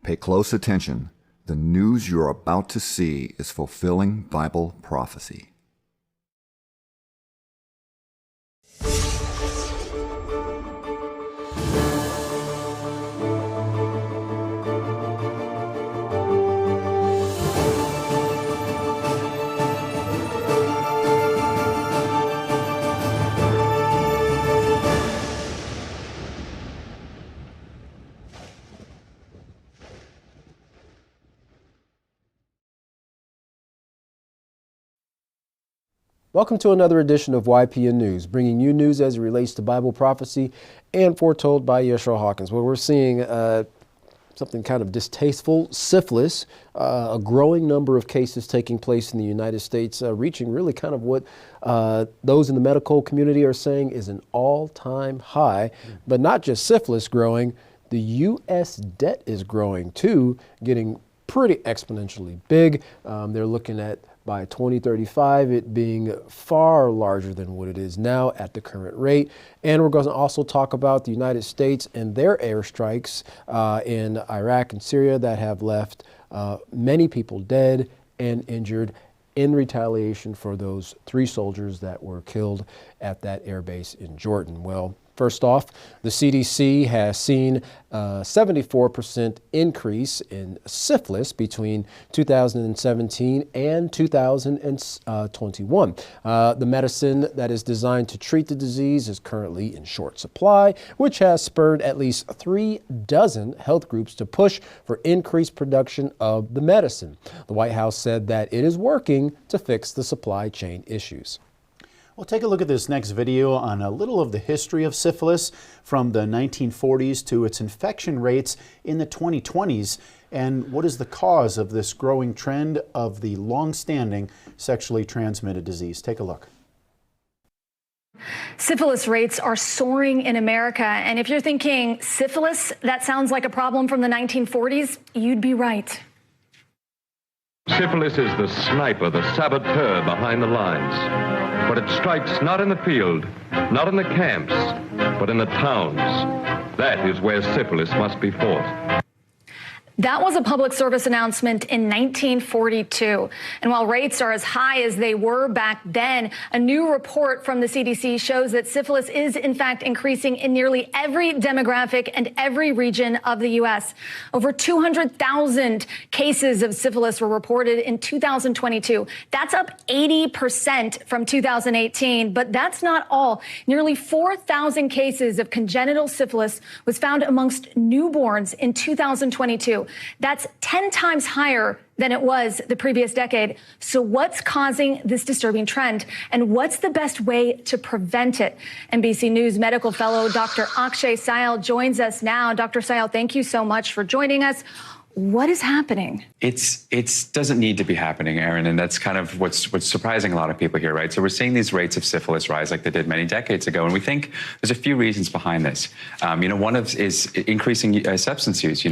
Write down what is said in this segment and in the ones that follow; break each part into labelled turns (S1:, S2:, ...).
S1: Pay close attention. The news you're about to see is fulfilling Bible prophecy.
S2: Welcome to another edition of YPN News, bringing you news as it relates to Bible prophecy and foretold by Yeshua Hawkins. Well, we're seeing something kind of distasteful, syphilis, a growing number of cases taking place in the United States, reaching really kind of what those in the medical community are saying is an all-time high. But not just syphilis growing, the U.S. debt is growing too, getting pretty exponentially big. They're looking at by 2035, it being far larger than what it is now at the current rate. And we're going to also talk about the United States and their airstrikes in Iraq and Syria that have left many people dead and injured in retaliation for those 3 soldiers that were killed at that air base in Jordan. Well, first off, the CDC has seen a 74% increase in syphilis between 2017 and 2021. The medicine that is designed to treat the disease is currently in short supply, which has spurred at least 3 dozen health groups to push for increased production of the medicine. The White House said that it is working to fix the supply chain issues.
S3: Well, take a look at this next video on a little of the history of syphilis from the 1940s to its infection rates in the 2020s, and what is the cause of this growing trend of the long-standing sexually transmitted disease. Take a look.
S4: Syphilis rates are soaring in America, and if you're thinking syphilis, that sounds like a problem from the 1940s, you'd be right.
S5: Syphilis is the sniper, the saboteur behind the lines. But it strikes not in the field, not in the camps, but in the towns. That is where syphilis must be fought.
S4: That was a public service announcement in 1942. And while rates are as high as they were back then, a new report from the CDC shows that syphilis is, in fact, increasing in nearly every demographic and every region of the U.S. Over 200,000 cases of syphilis were reported in 2022. That's up 80% from 2018. But that's not all. Nearly 4,000 cases of congenital syphilis was found amongst newborns in 2022. That's 10 times higher than it was the previous decade. So what's causing this disturbing trend? And what's the best way to prevent it? NBC News medical fellow Dr. Akshay Syal joins us now. Dr. Syal, thank you so much for joining us. What is happening?
S6: It doesn't need to be happening, Aaron, and that's kind of what's surprising a lot of people here, right? So we're seeing these rates of syphilis rise like they did many decades ago, and we think there's a few reasons behind this. One is increasing substance use.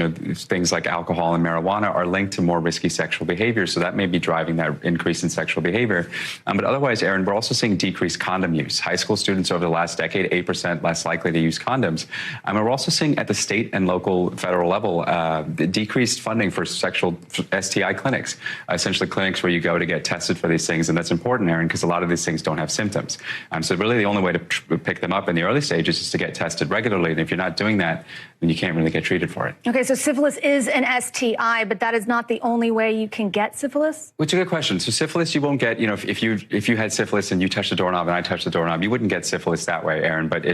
S6: Things like alcohol and marijuana are linked to more risky sexual behavior, so that may be driving that increase in sexual behavior. But otherwise, Aaron, we're also seeing decreased condom use. High school students over the last decade, 8% less likely to use condoms. And we're also seeing at the state and local federal level decreased funding for sexual STI clinics, essentially clinics where you go to get tested for these things. And that's important, Aaron, because a lot of these things don't have symptoms. So really the only way to pick them up in the early stages is to get tested regularly. And if you're not doing that, then you can't really get treated for it.
S4: Okay, so syphilis is an STI, but that is not the only way you can get syphilis?
S6: Which is a good question. So syphilis, you won't get, if you had syphilis and you touched the doorknob and I touched the doorknob, you wouldn't get syphilis that way, Aaron. But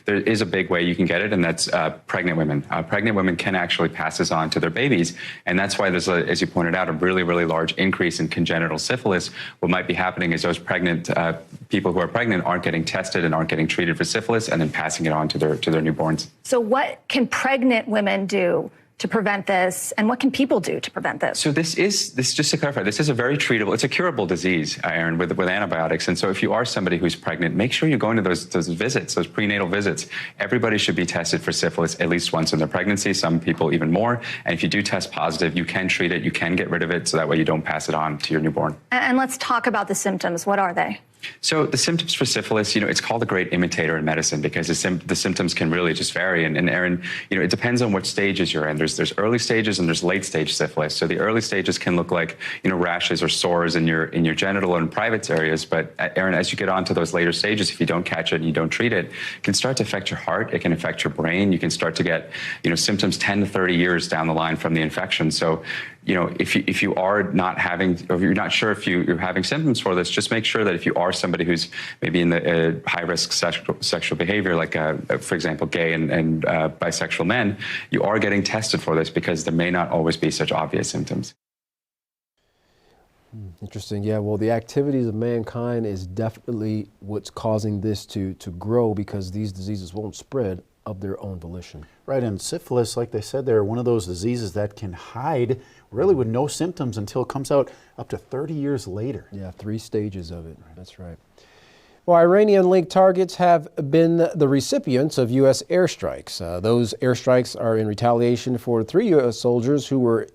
S6: there is a big way you can get it, and that's pregnant women. Pregnant women can actually pass this on to their babies. And that's why there's, as you pointed out, a really, really large increase in congenital syphilis. What might be happening is those pregnant people who are pregnant aren't getting tested and aren't getting treated for syphilis and then passing it on to their newborns.
S4: So what can pregnant women do to prevent this, and what can people do to prevent this?
S6: So this just to clarify, this is a very treatable, it's a curable disease, Aaron, with antibiotics. And so if you are somebody who's pregnant, make sure you're going to those visits, those prenatal visits. Everybody should be tested for syphilis at least once in their pregnancy, some people even more. And if you do test positive, you can treat it, you can get rid of it, so that way you don't pass it on to your newborn.
S4: And let's talk about the symptoms. What are they?
S6: So the symptoms for syphilis, it's called a great imitator in medicine because the symptoms can really just vary. And Aaron, it depends on what stages you're in. There's early stages and there's late stage syphilis. So the early stages can look like, rashes or sores in your genital and private areas. But Aaron, as you get on to those later stages, if you don't catch it and you don't treat it, it can start to affect your heart. It can affect your brain. You can start to get, symptoms 10 to 30 years down the line from the infection. So, if you are not having, or if you're not sure if you're having symptoms for this, just make sure that if you are somebody who's maybe in the high-risk sexual behavior, like, for example, gay and bisexual men, you are getting tested for this because there may not always be such obvious symptoms.
S2: Interesting. Yeah, well, the activities of mankind is definitely what's causing this to grow, because these diseases won't spread of their own volition.
S3: Right, and syphilis, like they said, they're one of those diseases that can hide really with no symptoms until it comes out up to 30 years later.
S2: Yeah, 3 stages of it. That's right. Well, Iranian-linked targets have been the recipients of U.S. airstrikes. Those airstrikes are in retaliation for 3 U.S. soldiers who were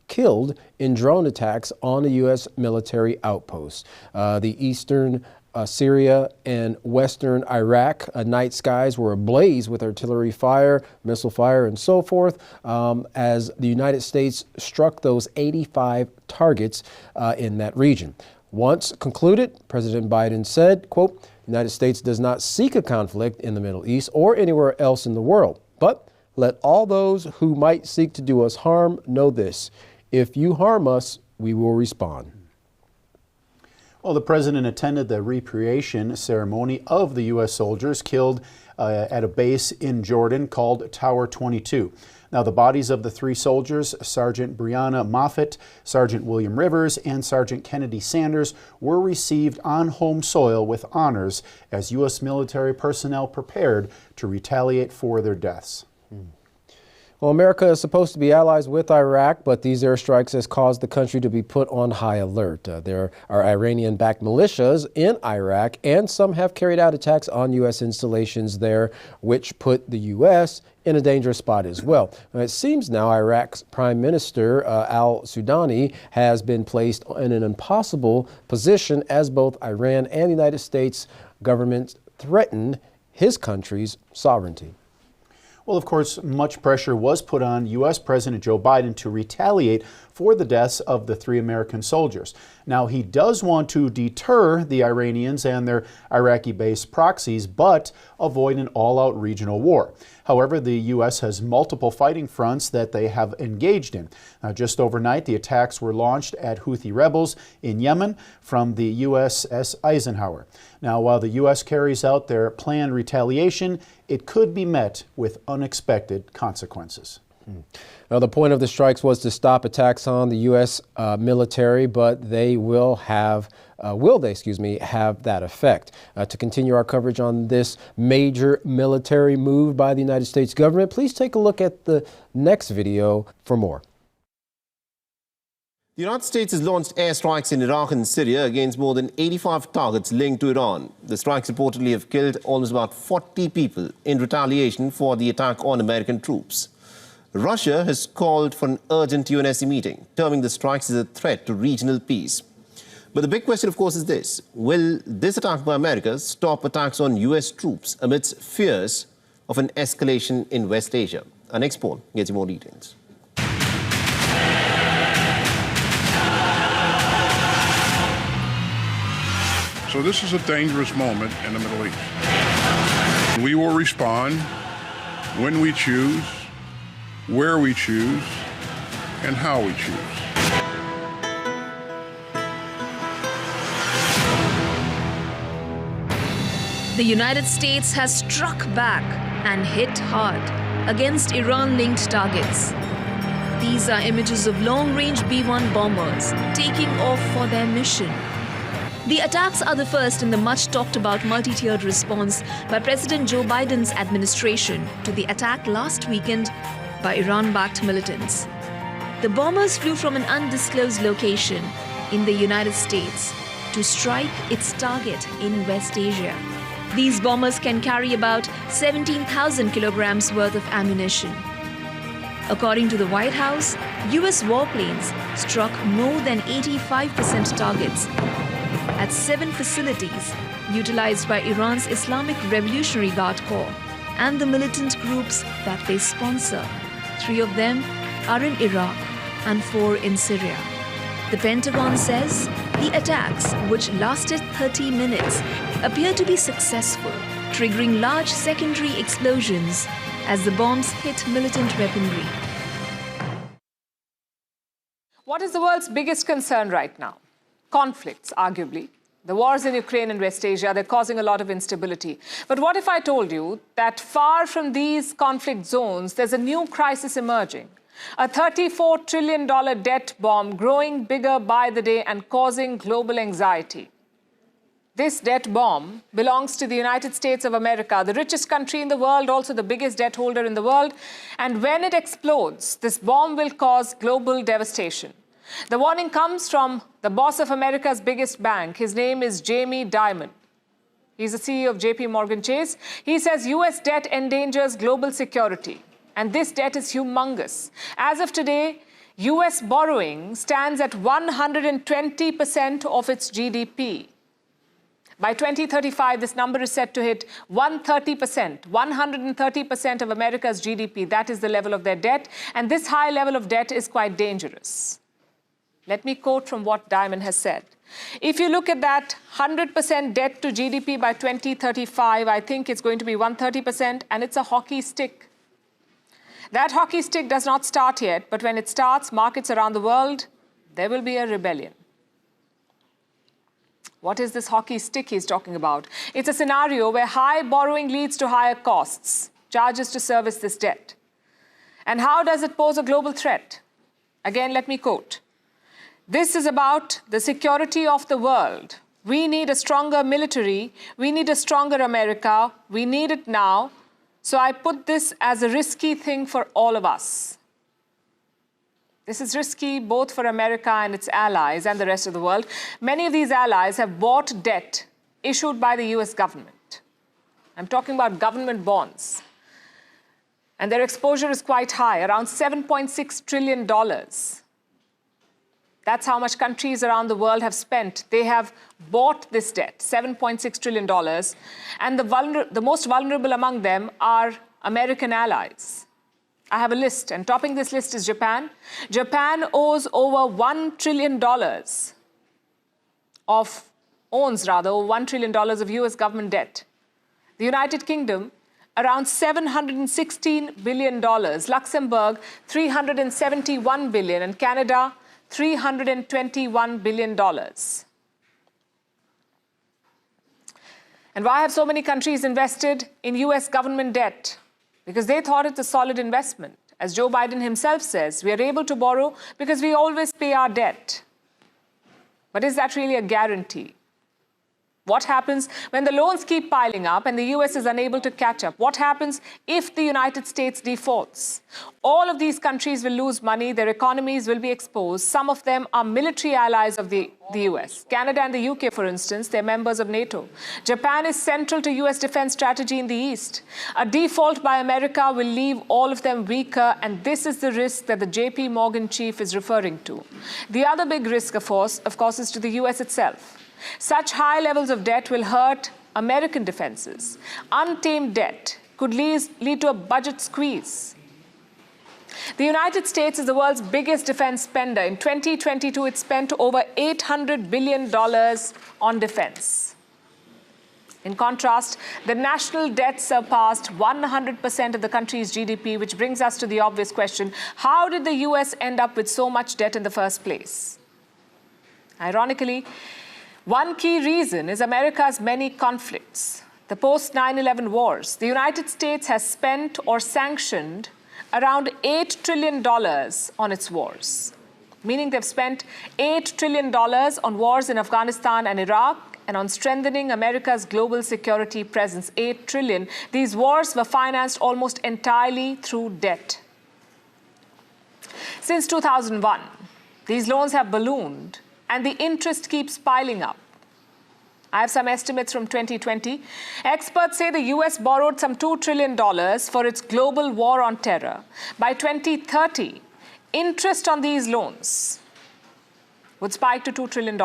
S2: killed in drone attacks on a U.S. military outpost. The eastern Syria and western Iraq night skies were ablaze with artillery fire, missile fire, and so forth, as the United States struck those 85 targets in that region. Once concluded, President Biden said, quote, "The United States does not seek a conflict in the Middle East or anywhere else in the world, but let all those who might seek to do us harm know this: if you harm us, we will respond."
S3: Well, the president attended the repatriation ceremony of the U.S. soldiers killed at a base in Jordan called Tower 22. Now, the bodies of the 3 soldiers, Sergeant Breonna Moffett, Sergeant William Rivers, and Sergeant Kennedy Sanders, were received on home soil with honors as U.S. military personnel prepared to retaliate for their deaths.
S2: Well, America is supposed to be allies with Iraq, but these airstrikes has caused the country to be put on high alert. There are Iranian-backed militias in Iraq, and some have carried out attacks on U.S. installations there, which put the U.S. in a dangerous spot as well. It seems now Iraq's Prime Minister al-Sudani has been placed in an impossible position as both Iran and the United States government threaten his country's sovereignty.
S3: Well, of course, much pressure was put on U.S. President Joe Biden to retaliate for the deaths of the 3 American soldiers. Now, he does want to deter the Iranians and their Iraqi-based proxies, but avoid an all-out regional war. However, the U.S. has multiple fighting fronts that they have engaged in. Just overnight, the attacks were launched at Houthi rebels in Yemen from the USS Eisenhower. Now, while the U.S. carries out their planned retaliation, it could be met with unexpected consequences.
S2: Now, the point of the strikes was to stop attacks on the U.S. Military, but they will have that effect. To continue our coverage on this major military move by the United States government, please take a look at the next video for more.
S7: The United States has launched airstrikes in Iraq and Syria against more than 85 targets linked to Iran. The strikes reportedly have killed almost about 40 people in retaliation for the attack on American troops. Russia has called for an urgent UNSC meeting, terming the strikes as a threat to regional peace. But the big question, of course, is this: will this attack by America stop attacks on U.S. troops amidst fears of an escalation in West Asia? Our next poll gets you more details.
S8: So this is a dangerous moment in the Middle East. We will respond when we choose, where we choose, and how we choose.
S9: The United States has struck back and hit hard against Iran-linked targets. These are images of long-range B-1 bombers taking off for their mission. The attacks are the first in the much-talked-about multi-tiered response by President Joe Biden's administration to the attack last weekend by Iran-backed militants. The bombers flew from an undisclosed location in the United States to strike its target in West Asia. These bombers can carry about 17,000 kilograms worth of ammunition. According to the White House, U.S. warplanes struck more than 85% targets. at 7 facilities utilized by Iran's Islamic Revolutionary Guard Corps and the militant groups that they sponsor. 3 of them are in Iraq and 4 in Syria. The Pentagon says the attacks, which lasted 30 minutes, appear to be successful, triggering large secondary explosions as the bombs hit militant weaponry.
S10: What is the world's biggest concern right now? Conflicts, arguably. The wars in Ukraine and West Asia, they're causing a lot of instability. But what if I told you that far from these conflict zones, there's a new crisis emerging? A $34 trillion debt bomb growing bigger by the day and causing global anxiety. This debt bomb belongs to the United States of America, the richest country in the world, also the biggest debt holder in the world. And when it explodes, this bomb will cause global devastation. The warning comes from the boss of America's biggest bank. His name is Jamie Dimon. He's the CEO of JP Chase. He says US debt endangers global security. And this debt is humongous. As of today, US borrowing stands at 120% of its GDP. By 2035, this number is set to hit 130%, 130% of America's GDP. That is the level of their debt. And this high level of debt is quite dangerous. Let me quote from what Dimon has said. If you look at that 100% debt to GDP by 2035, I think it's going to be 130%, and it's a hockey stick. That hockey stick does not start yet, but when it starts, markets around the world, there will be a rebellion. What is this hockey stick he's talking about? It's a scenario where high borrowing leads to higher costs, charges to service this debt. And how does it pose a global threat? Again, let me quote. This is about the security of the world. We need a stronger military. We need a stronger America. We need it now. So I put this as a risky thing for all of us. This is risky both for America and its allies and the rest of the world. Many of these allies have bought debt issued by the US government. I'm talking about government bonds. And their exposure is quite high, around $7.6 trillion. That's how much countries around the world have spent. They have bought this debt, $7.6 trillion. And the most vulnerable among them are American allies. I have a list, and topping this list is Japan. Japan owns over $1 trillion of US government debt. The United Kingdom, around $716 billion. Luxembourg, $371 billion. And Canada, $321 billion. And why have so many countries invested in US government debt? Because they thought it's a solid investment. As Joe Biden himself says, we are able to borrow because we always pay our debt. But is that really a guarantee? What happens when the loans keep piling up and the US is unable to catch up? What happens if the United States defaults? All of these countries will lose money. Their economies will be exposed. Some of them are military allies of the US. Canada and the UK, for instance, they're members of NATO. Japan is central to US defense strategy in the East. A default by America will leave all of them weaker, and this is the risk that the JP Morgan chief is referring to. The other big risk, of course, is to the US itself. Such high levels of debt will hurt American defenses. Untamed debt could lead to a budget squeeze. The United States is the world's biggest defense spender. In 2022, it spent over $800 billion on defense. In contrast, the national debt surpassed 100% of the country's GDP, which brings us to the obvious question: how did the US end up with so much debt in the first place? Ironically, one key reason is America's many conflicts. The post-9/11 wars. The United States has spent or sanctioned around $8 trillion on its wars, meaning they've spent $8 trillion on wars in Afghanistan and Iraq and on strengthening America's global security presence. $8 trillion. These wars were financed almost entirely through debt. Since 2001, these loans have ballooned, and the interest keeps piling up. I have some estimates from 2020. Experts say the US borrowed some $2 trillion for its global war on terror. By 2030, interest on these loans would spike to $2 trillion.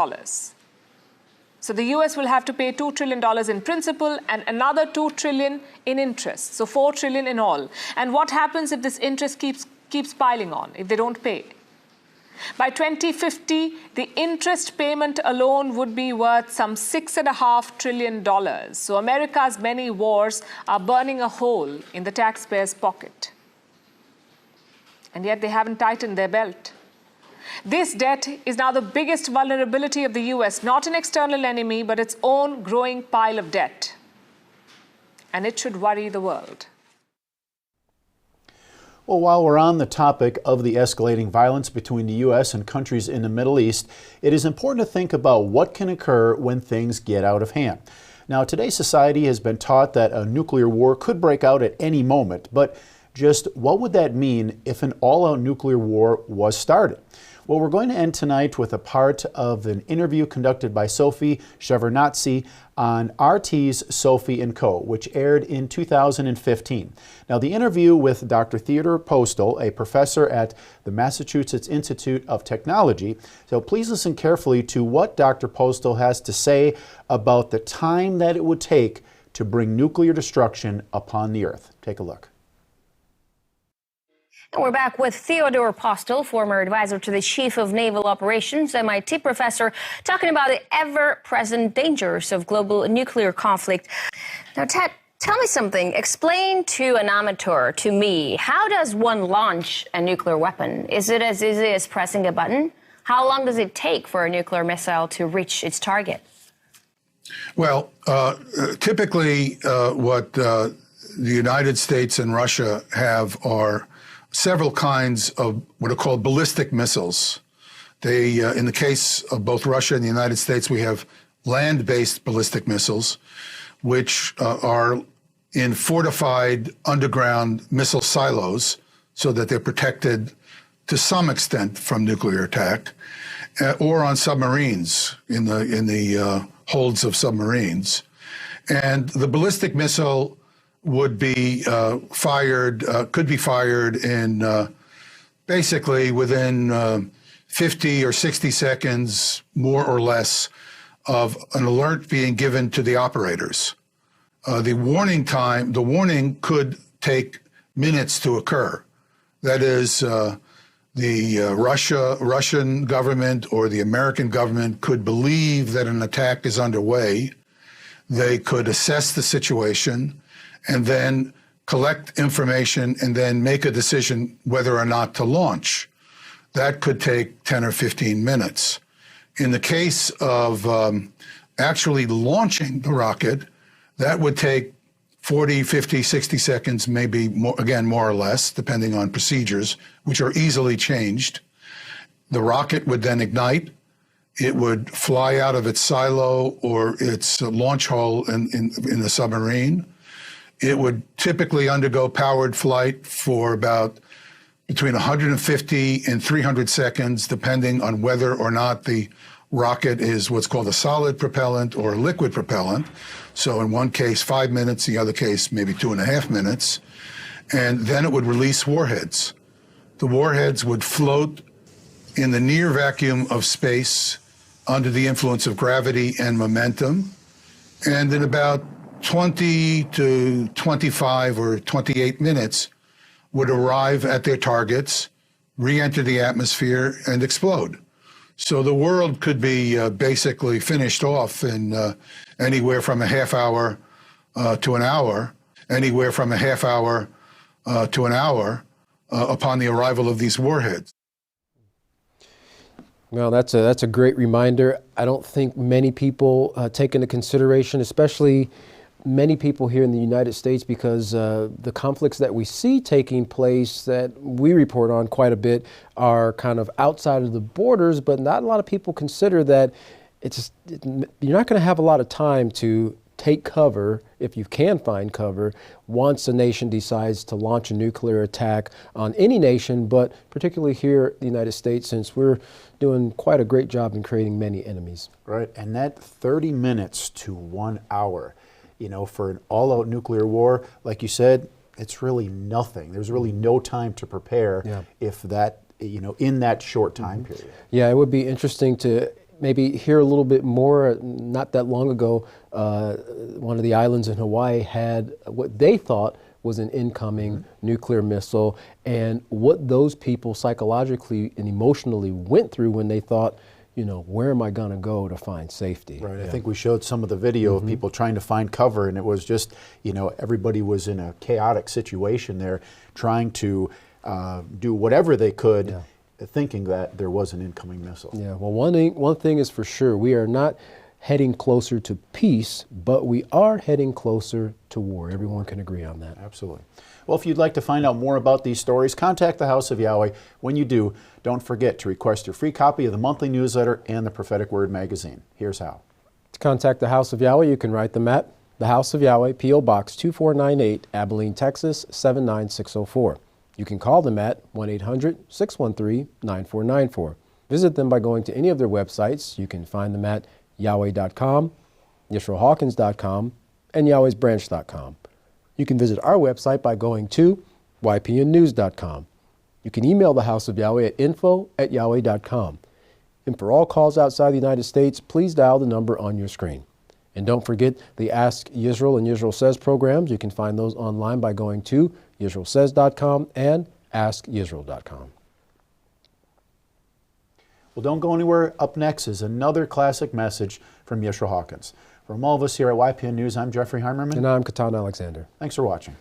S10: So the US will have to pay $2 trillion in principal and another $2 trillion in interest. So $4 trillion in all. And what happens if this interest keeps piling on, if they don't pay? By 2050, the interest payment alone would be worth some $6.5 trillion. So America's many wars are burning a hole in the taxpayer's pocket. And yet they haven't tightened their belt. This debt is now the biggest vulnerability of the US, not an external enemy, but its own growing pile of debt. And it should worry the world.
S3: Well, while we're on the topic of the escalating violence between the U.S. and countries in the Middle East, it is important to think about what can occur when things get out of hand. Now, today's society has been taught that a nuclear war could break out at any moment, but just what would that mean if an all-out nuclear war was started? Well, we're going to end tonight with a part of an interview conducted by Sophie Shevardnadze on RT's Sophie & Co., which aired in 2015. Now, the interview with Dr. Theodore Postel, a professor at the Massachusetts Institute of Technology. So please listen carefully to what Dr. Postel has to say about the time that it would take to bring nuclear destruction upon the Earth. Take a look.
S11: And we're back with Theodore Postel, former advisor to the Chief of Naval Operations, MIT professor, talking about the ever-present dangers of global nuclear conflict. Now, Ted, tell me something. Explain to an amateur, to me, how does one launch a nuclear weapon? Is it as easy as pressing a button? How long does it take for a nuclear missile to reach its target?
S12: Well, typically what the United States and Russia have are several kinds of what are called ballistic missiles. They, in the case of both Russia and the United States, we have land-based ballistic missiles, which are in fortified underground missile silos so that they're protected to some extent from nuclear attack, or on submarines, in the holds of submarines. And the ballistic missile would be could be fired in basically within 50 or 60 seconds, more or less, of an alert being given to the operators. The warning could take minutes to occur. That is, the Russian government or the American government could believe that an attack is underway. They could assess the situation and then collect information and then make a decision whether or not to launch. That could take 10 or 15 minutes. In the case of actually launching the rocket, that would take 40, 50, 60 seconds, maybe more, again, more or less, depending on procedures, which are easily changed. The rocket would then ignite. It would fly out of its silo or its launch hole in the submarine. It would typically undergo powered flight for about between 150 and 300 seconds, depending on whether or not the rocket is what's called a solid propellant or liquid propellant. So in one case, 5 minutes, the other case, maybe 2.5 minutes. And then it would release warheads. The warheads would float in the near vacuum of space under the influence of gravity and momentum. And in about 20 to 25 or 28 minutes would arrive at their targets, re-enter the atmosphere, and explode. So the world could be basically finished off in anywhere from a half hour to an hour, anywhere from a half hour to an hour upon the arrival of these warheads.
S2: Well, that's a great reminder. I don't think many people take into consideration, especially many people here in the United States, because the conflicts that we see taking place that we report on quite a bit are kind of outside of the borders, but not a lot of people consider that you're not going to have a lot of time to take cover, if you can find cover, once a nation decides to launch a nuclear attack on any nation, but particularly here in the United States, since we're doing quite a great job in creating many enemies.
S3: Right, and that 30 minutes to 1 hour, you know, for an all-out nuclear war, like you said, it's really nothing. There's really no time to prepare if that, you know, in that short time period.
S2: Yeah, it would be interesting to maybe hear a little bit more. Not that long ago, one of the islands in Hawaii had what they thought was an incoming nuclear missile, and what those people psychologically and emotionally went through when they thought, you know, where am I going to go to find safety?
S3: Right. I think we showed some of the video of people trying to find cover, and it was just, you know, everybody was in a chaotic situation there, trying to do whatever they could, thinking that there was an incoming missile.
S2: Yeah. Well, one thing is for sure: we are not heading closer to peace, but we are heading closer to war. Everyone can agree on that.
S3: Absolutely. Well, if you'd like to find out more about these stories, contact the House of Yahweh. When you do, don't forget to request your free copy of the monthly newsletter and the Prophetic Word magazine. Here's how.
S2: To contact the House of Yahweh, you can write them at the House of Yahweh, P.O. Box 2498, Abilene, Texas 79604. You can call them at 1-800-613-9494. Visit them by going to any of their websites. You can find them at Yahweh.com, YisraelHawkins.com, and Yahweh'sBranch.com. You can visit our website by going to YPNnews.com. You can email the House of Yahweh at info@Yahweh.com. And for all calls outside the United States, please dial the number on your screen. And don't forget the Ask Yisrael and Yisrael Says programs. You can find those online by going to YisraelSays.com and AskYisrael.com.
S3: Well, don't go anywhere. Up next is another classic message from Yisrael Hawkins. From all of us here at YPN News, I'm Jeffrey Heimerman.
S2: And I'm Katan Alexander.
S3: Thanks for watching.